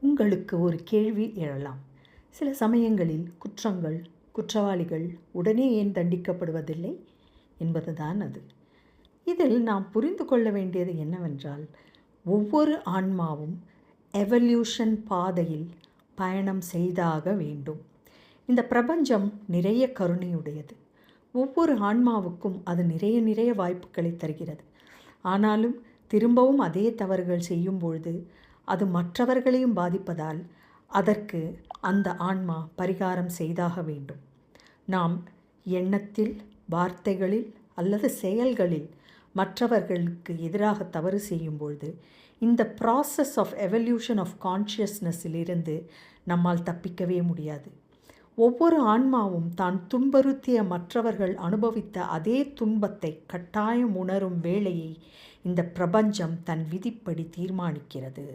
உங்களுக்கு ஒரு கேள்வி எழலாம். சில சமயங்களில் குற்றங்கள், குற்றவாளிகள் உடனே ஏன் தண்டிக்கப்படுவதில்லை என்பதுதான் அது. இதில் நாம் புரிந்து கொள்ள வேண்டியது என்னவென்றால், ஒவ்வொரு ஆன்மாவும் எவல்யூஷன் பாதையில் பயணம் செய்தாக வேண்டும். இந்த பிரபஞ்சம் நிறைய கருணையுடையது. ஒவ்வொரு ஆன்மாவுக்கும் அது நிறைய வாய்ப்புகளை தருகிறது. ஆனாலும் திரும்பவும் அதே தவறுகள் செய்யும் பொழுது அது மற்றவர்களையும் பாதிப்பதால் அதற்கு அந்த ஆன்மா பரிகாரம் செய்தாக வேண்டும். நாம் எண்ணத்தில், வார்த்தைகளில் அல்லது செயல்களில் மற்றவர்களுக்கு எதிராக தவறு செய்யும் பொழுது இந்த ப்ராசஸ் ஆஃப் எவல்யூஷன் ஆஃப் கான்ஷியஸ்னஸிலிருந்து நம்மால் தப்பிக்கவே முடியாது. ஒவ்வொரு ஆன்மாவும் தான் துன்புறுத்திய மற்றவர்கள் அனுபவித்த அதே துன்பத்தை கட்டாயம் உணரும் வேளையை இந்த பிரபஞ்சம் தன் விதிப்படி தீர்மானிக்கிறது.